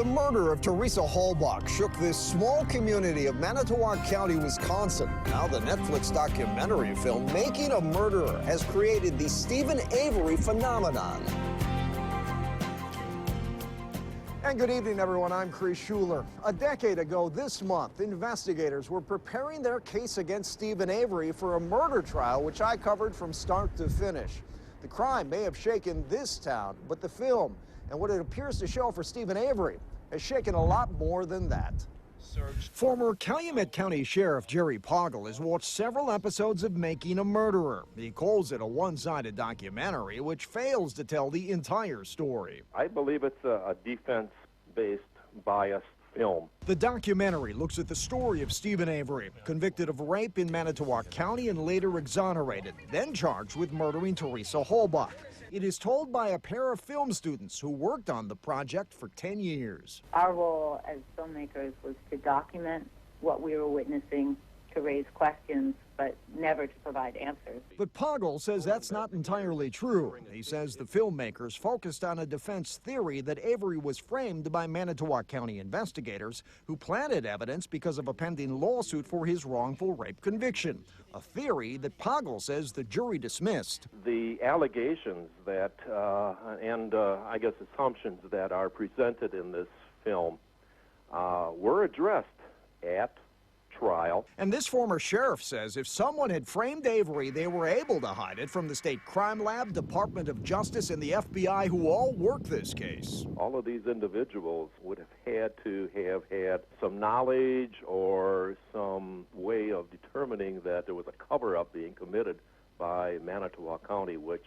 The murder of Teresa Halbach shook this small community of Manitowoc County, Wisconsin. Now the Netflix documentary film Making a Murderer has created the Stephen Avery phenomenon. And good evening, everyone. I'm Chris Schuler. A decade ago this month, investigators were preparing their case against Stephen Avery for a murder trial, which I covered from start to finish. The crime may have shaken this town, but the film and what it appears to show for Stephen Avery has shaken a lot more than that. Former Calumet County Sheriff Jerry Poggle has watched several episodes of Making a Murderer. He calls it a one-sided documentary which fails to tell the entire story. I believe it's a defense-based biased film. The documentary looks at the story of Stephen Avery, convicted of rape in Manitowoc County and later exonerated, then charged with murdering Teresa Halbach. It is told by a pair of film students who worked on the project for 10 years. Our role as filmmakers was to document what we were witnessing, to raise questions, but never to provide answers. But Poggle says that's not entirely true. He says the filmmakers focused on a defense theory that Avery was framed by Manitowoc County investigators who planted evidence because of a pending lawsuit for his wrongful rape conviction, a theory that Poggle says the jury dismissed. The allegations that, I guess assumptions that are presented in this film were addressed at trial. And this former sheriff says if someone had framed Avery, they were able to hide it from the State Crime Lab, Department of Justice, and the FBI, who all work this case. All of these individuals would have had some knowledge or some way of determining that there was a cover-up being committed by Manitowoc County, which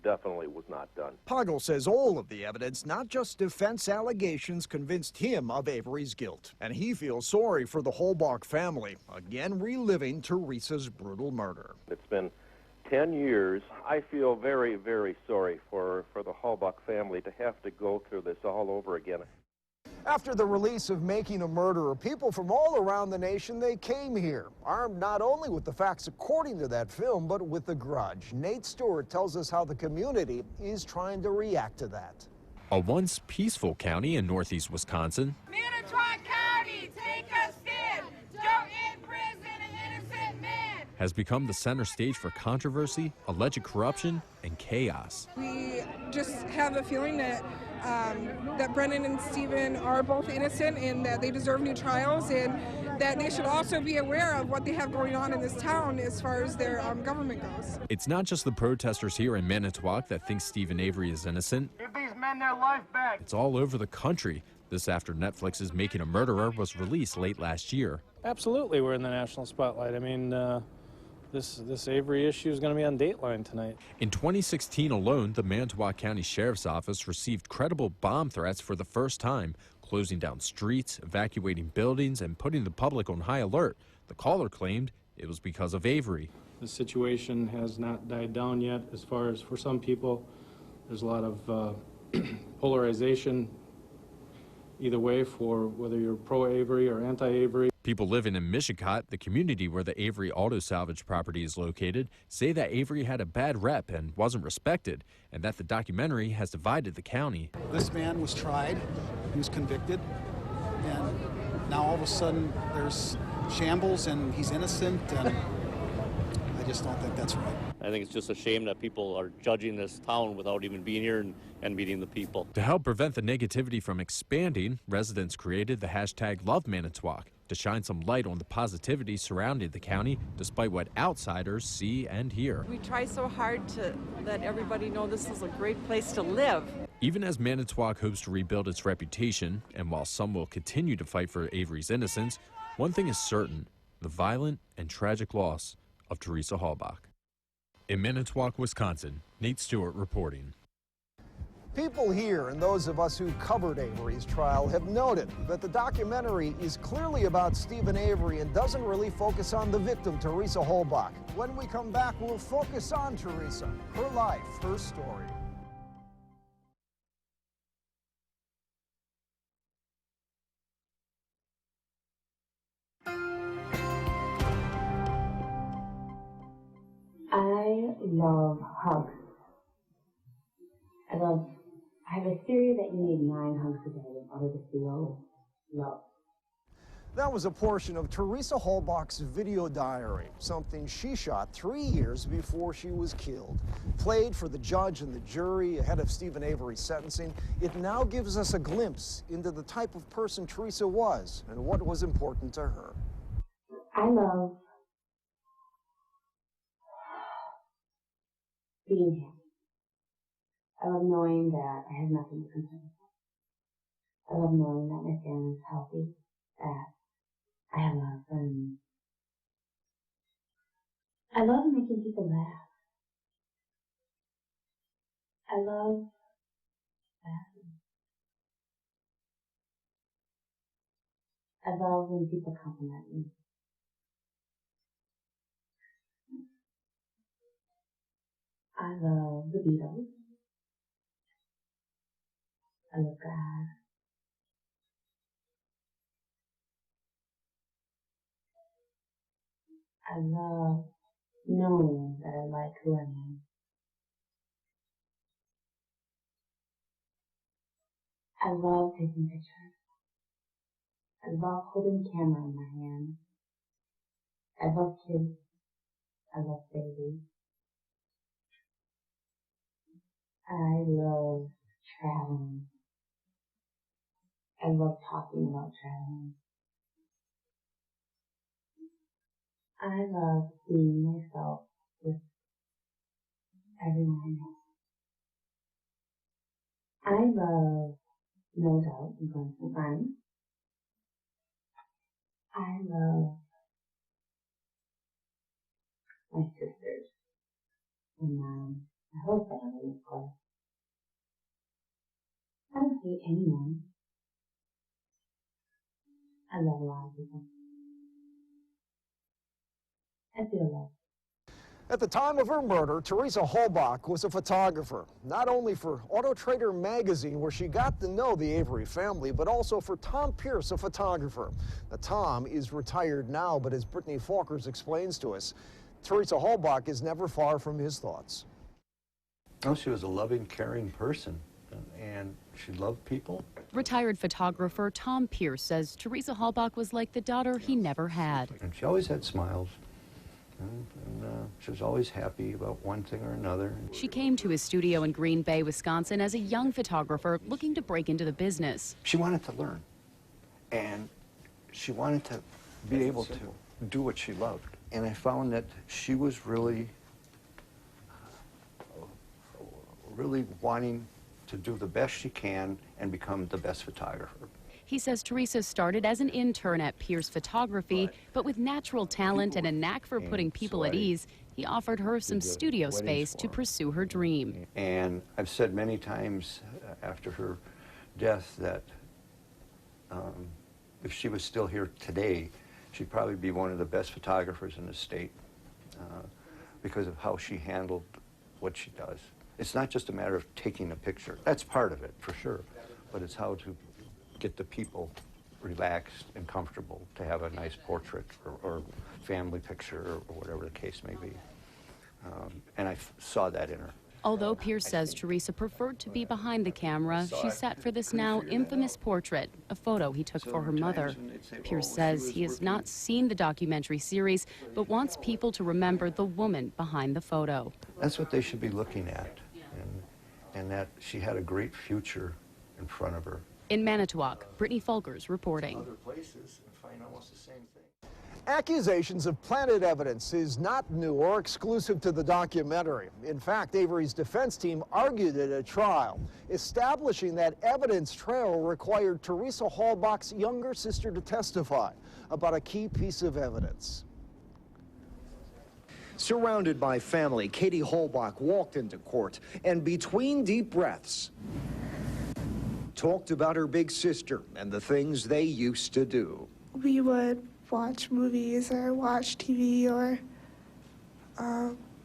definitely was not done. Poggle says all of the evidence, not just defense allegations, convinced him of Avery's guilt. And he feels sorry for the Halbach family, again reliving Teresa's brutal murder. It's been 10 years. I feel very, very sorry for the Halbach family to have to go through this all over again. After the release of Making a Murderer, people from all around the nation, they came here, armed not only with the facts according to that film, but with a grudge. Nate Stewart tells us how the community is trying to react to that. A once peaceful county in northeast Wisconsin Manitowoc County, take a stand. Don't imprison an innocent man. has become the center stage for controversy, alleged corruption, and chaos. We just have a feeling that that Brennan and Stephen are both innocent and that they deserve new trials, and that they should also be aware of what they have going on in this town as far as their government goes. It's not just the protesters here in Manitowoc that think Stephen Avery is innocent. Give these men their life back. It's all over the country. This after Netflix's Making a Murderer was released late last year. Absolutely, we're in the national spotlight. I mean, this Avery issue is going to be on Dateline tonight. In 2016 alone, the Manitowoc County Sheriff's Office received credible bomb threats for the first time, closing down streets, evacuating buildings, and putting the public on high alert. The caller claimed it was because of Avery. The situation has not died down yet. As far as for some people, there's a lot of polarization either way for whether you're pro-Avery or anti-Avery. People living in Mishicot, the community where the Avery Auto Salvage property is located, say that Avery had a bad rep and wasn't respected, and that the documentary has divided the county. This man was tried, he was convicted, and now all of a sudden there's shambles and he's innocent, and I just don't think that's right. I think it's just a shame that people are judging this town without even being here and meeting the people. To help prevent the negativity from expanding, residents created the hashtag #LoveManitowoc to shine some light on the positivity surrounding the county, despite what outsiders see and hear. We try so hard to let everybody know this is a great place to live. Even as Manitowoc hopes to rebuild its reputation, and while some will continue to fight for Avery's innocence, one thing is certain: the violent and tragic loss of Teresa Halbach. In Manitowoc, Wisconsin, Nate Stewart reporting. People here and those of us who covered Avery's trial have noted that the documentary is clearly about Stephen Avery and doesn't really focus on the victim, Teresa Halbach. When we come back, we'll focus on Teresa, her life, her story. I love hugs. I love I have a theory that you need 9 hugs a day in order to feel love. That was a portion of Teresa Halbach's video diary, something she shot 3 years before she was killed. Played for the judge and the jury ahead of Stephen Avery's sentencing, it now gives us a glimpse into the type of person Teresa was and what was important to her. I love being happy. I love knowing that I have nothing to complain about. I love knowing that my family's healthy, that I have a lot of friends. I love making people laugh. I love laughing. I love when people compliment me. I love the Beatles. I love God. I love knowing that I like who I am. I love taking pictures. I love holding a camera in my hand. I love kids. I love babies. I love traveling. I love talking about traveling. I love being myself with everyone I know. I love, no doubt, going to friends. I love my sisters and my whole family, of course. I don't hate anyone. I love a lot of people. I feel love. At the time of her murder, Teresa Halbach was a photographer, not only for Auto Trader magazine, where she got to know the Avery family, but also for Tom Pierce, a photographer. Now, Tom is retired now, but as Brittany Falkers explains to us, Teresa Halbach is never far from his thoughts. Oh, she was a loving, caring person, and she loved people. Retired photographer Tom Pierce says Teresa Halbach was like the daughter he never had. And she always had smiles. And she was always happy about one thing or another. She came to his studio in Green Bay, Wisconsin as a young photographer looking to break into the business. She wanted to learn, and she wanted to be able to do what she loved. And I found that she was really wanting to do the best she can and become the best photographer. He says Teresa started as an intern at Pierce Photography, but with natural talent and a knack for putting people at ease, he offered her some studio space to pursue her dream. And I've said many times after her death that if she was still here today, she'd probably be one of the best photographers in the state because of how she handled what she does. It's not just a matter of taking a picture. That's part of it, for sure, but it's how to get the people relaxed and comfortable to have a nice portrait or family picture or whatever the case may be. And I saw that in her. Although Pierce says Teresa preferred to be behind the camera, she sat for this now infamous portrait, a photo he took for her mother. Pierce says he has not seen the documentary series, but wants people to remember the woman behind the photo. That's what they should be looking at, and that she had a great future in front of her. In Manitowoc, Brittany Falkers reporting. Other places and find almost the same thing. Accusations of planted evidence is not new or exclusive to the documentary. In fact, Avery's defense team argued at a trial, establishing that evidence trail required Teresa Halbach's younger sister to testify about a key piece of evidence. Surrounded by family, Katie Halbach walked into court and, between deep breaths, talked about her big sister and the things they used to do. We would watch movies or watch TV or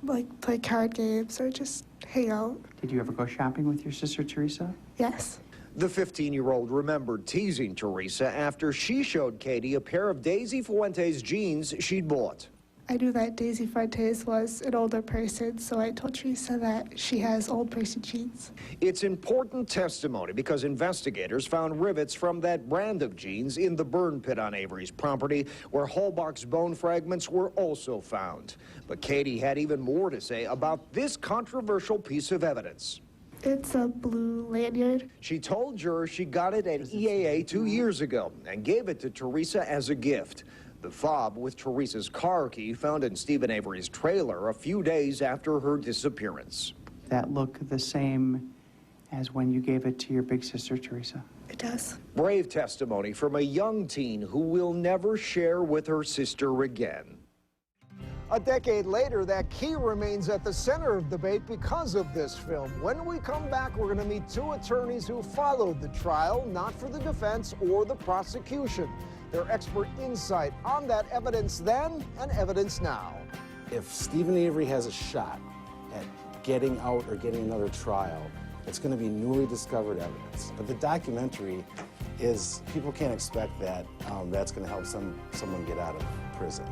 like play card games or just hang out. Did you ever go shopping with your sister Teresa? Yes. The 15-year-old remembered teasing Teresa after she showed Katie a pair of Daisy Fuentes jeans she'd bought. I knew that Daisy Fuentes was an older person, so I told Teresa that she has old person genes. It's important testimony because investigators found rivets from that brand of genes in the burn pit on Avery's property, where Holbach's bone fragments were also found. But Katie had even more to say about this controversial piece of evidence. It's a blue lanyard. She told jurors she got it at EAA 2 years ago and gave it to Teresa as a gift. The fob with Teresa's car key found in Stephen Avery's trailer a few days after her disappearance. That look the same as when you gave it to your big sister, Teresa? It does. Brave testimony from a young teen who will never share with her sister again. A decade later, that key remains at the center of debate because of this film. When we come back, we're going to meet two attorneys who followed the trial, not for the defense or the prosecution. Their expert insight on that evidence then and evidence now. If Stephen Avery has a shot at getting out or getting another trial, it's going to be newly discovered evidence. But the documentary is, people can't expect that that's going to help someone get out of prison.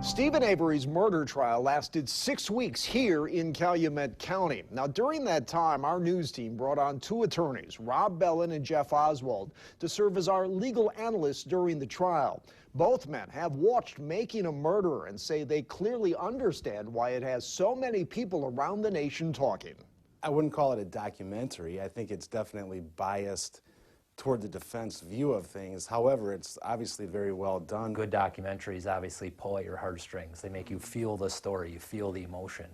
Stephen Avery's murder trial lasted 6 weeks here in Calumet County. Now, during that time, our news team brought on two attorneys, Rob Bellin and Jeff Oswald, to serve as our legal analysts during the trial. Both men have watched Making a Murderer and say they clearly understand why it has so many people around the nation talking. I wouldn't call it a documentary. I think it's definitely biased toward the defense view of things. However, it's obviously very well done. Good documentaries obviously pull at your heartstrings. They make you feel the story, you feel the emotion.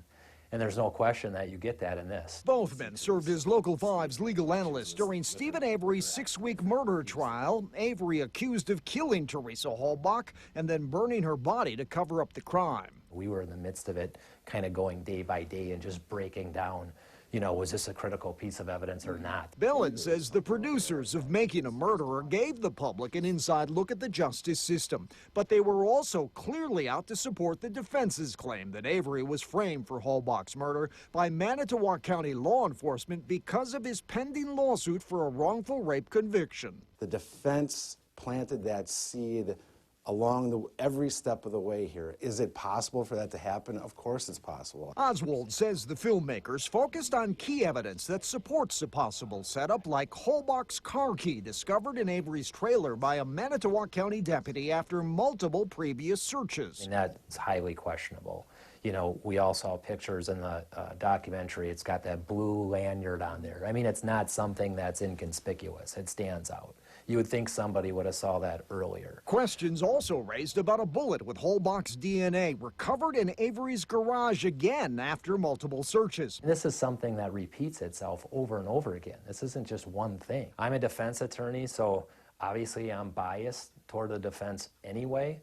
And there's no question that you get that in this. Both men served as Local 5's legal analysts during Stephen Avery's 6-week murder trial. Avery accused of killing Teresa Holbach and then burning her body to cover up the crime. We were in the midst of it, kind of going day by day and just breaking down, you know, was this a critical piece of evidence or not? Bellin says the producers of Making a Murderer gave the public an inside look at the justice system, but they were also clearly out to support the defense's claim that Avery was framed for Holbach's murder by Manitowoc County law enforcement because of his pending lawsuit for a wrongful rape conviction. The defense planted that seed along every step of the way here. Is it possible for that to happen? Of course it's possible. Oswald says the filmmakers focused on key evidence that supports a possible setup, like Holbach's car key discovered in Avery's trailer by a Manitowoc County deputy after multiple previous searches. And that's highly questionable. You know, we all saw pictures in the documentary. It's got that blue lanyard on there. I mean, it's not something that's inconspicuous. It stands out. You would think somebody would have saw that earlier. Questions also raised about a bullet with Holbach's DNA recovered in Avery's garage again after multiple searches. This is something that repeats itself over and over again. This isn't just one thing. I'm a defense attorney, so obviously I'm biased toward the defense anyway.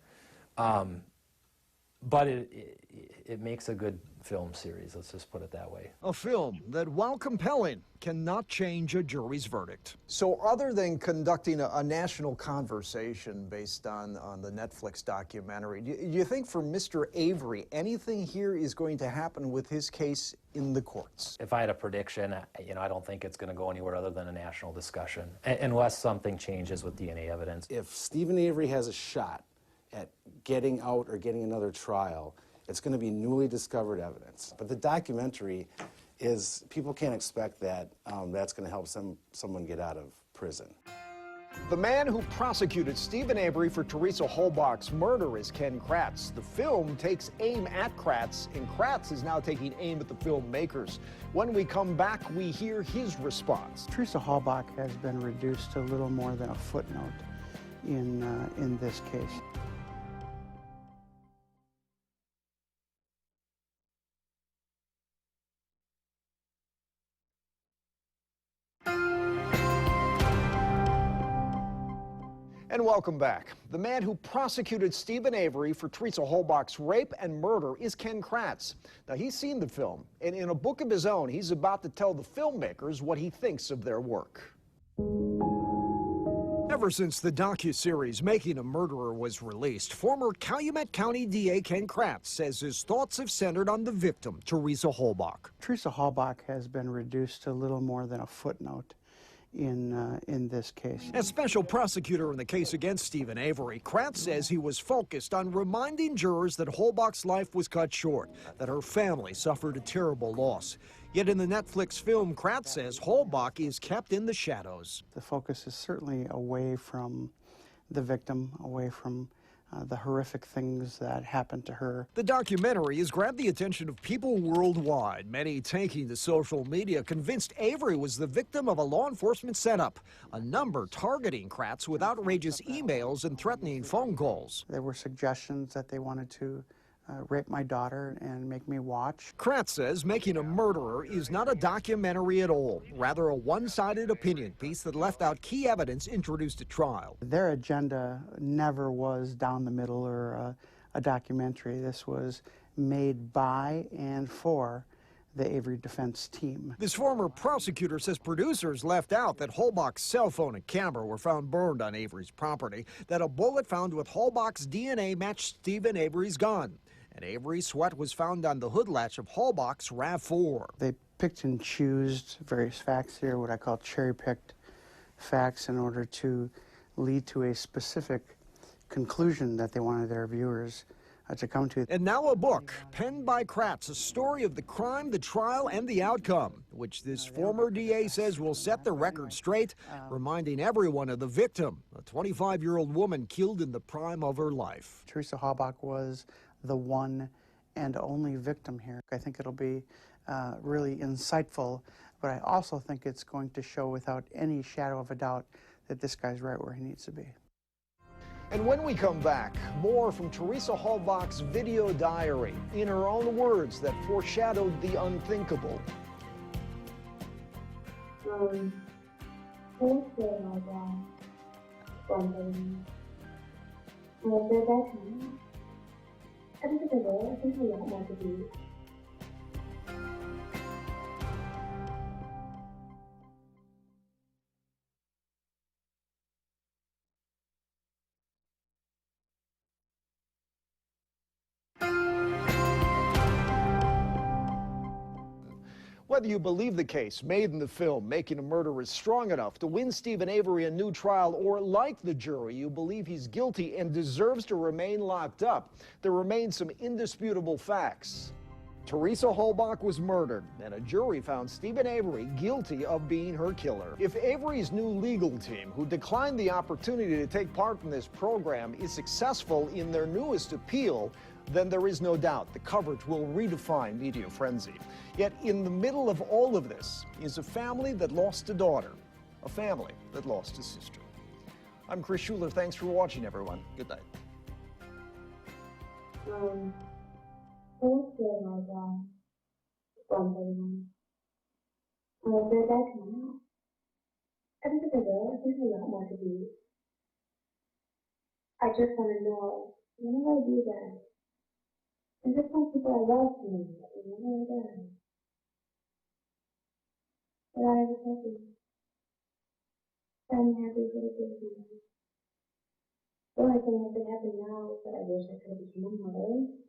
But it makes a good film series, let's just put it that way. A film that, while compelling, cannot change a jury's verdict. So other than conducting a national conversation based on the Netflix documentary, do you think for Mr. Avery, anything here is going to happen with his case in the courts? If I had a prediction, you know, I don't think it's going to go anywhere other than a national discussion, unless something changes with DNA evidence. If Stephen Avery has a shot at getting out or getting another trial, it's going to be newly discovered evidence. But the documentary is, people can't expect that that's going to help someone get out of prison. The man who prosecuted Stephen Avery for Teresa Holbach's murder is Ken Kratz. The film takes aim at Kratz, and Kratz is now taking aim at the filmmakers. When we come back, we hear his response. Teresa Holbach has been reduced to little more than a footnote in this case. And welcome back. The man who prosecuted Stephen Avery for Teresa Holbach's rape and murder is Ken Kratz. Now, he's seen the film, and in a book of his own, he's about to tell the filmmakers what he thinks of their work. Ever since the docuseries Making a Murderer was released, former Calumet County DA Ken Kratz says his thoughts have centered on the victim, Teresa Halbach. Teresa Halbach has been reduced to little more than a footnote in this case. As special prosecutor in the case against Stephen Avery, Kratz says he was focused on reminding jurors that Halbach's life was cut short, that her family suffered a terrible loss. Yet in the Netflix film, Kratz says Halbach is kept in the shadows. The focus is certainly away from the victim, away from the horrific things that happened to her. The documentary has grabbed the attention of people worldwide, many taking to social media, convinced Avery was the victim of a law enforcement setup, a number targeting Kratz with outrageous emails and threatening phone calls. There were suggestions that they wanted to rape my daughter and make me watch. Kratz says Making a Murderer is not a documentary at all, rather a one-sided opinion piece that left out key evidence introduced at trial. Their agenda never was down the middle or a documentary. This was made by and for the Avery defense team. This former prosecutor says producers left out that Halbach's cell phone and camera were found burned on Avery's property, that a bullet found with Halbach's DNA matched Stephen Avery's gun, and Avery's sweat was found on the hood latch of Halbach's RAV4. They picked and chose various facts here, what I call cherry-picked facts, in order to lead to a specific conclusion that they wanted their viewers to come to. And now a book, penned by Kratz, a story of the crime, the trial, and the outcome, which this former DA says will set the record straight, reminding everyone of the victim, a 25-year-old woman killed in the prime of her life. Teresa Halbach was the one and only victim here. I think it'll be really insightful, but I also think it's going to show without any shadow of a doubt that this guy's right where he needs to be. And when we come back, more from Teresa Halbach's video diary, in her own words that foreshadowed the unthinkable. Whether you believe the case made in the film Making a Murderer is strong enough to win Stephen Avery a new trial, or like the jury, you believe he's guilty and deserves to remain locked up, there remain some indisputable facts. Teresa Halbach was murdered, and a jury found Stephen Avery guilty of being her killer. If Avery's new legal team, who declined the opportunity to take part in this program, is successful in their newest appeal, then there is no doubt the coverage will redefine media frenzy. Yet in the middle of all of this is a family that lost a daughter, a family that lost a sister. I'm Chris Schuler. Thanks for watching, everyone. Good night. I just want to know, whenever I do that, I just want people I love to know that whenever I die, that I was happy. I'm happy for the business. The only thing that could happen now is that I wish I could have become a mother.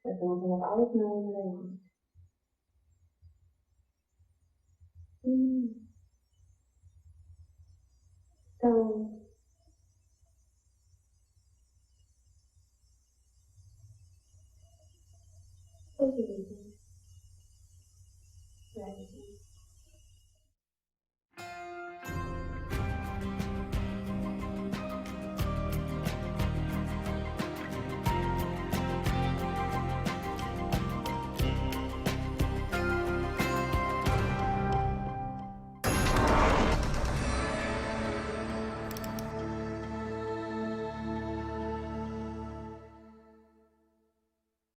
That's the one thing I've always known that I want. So,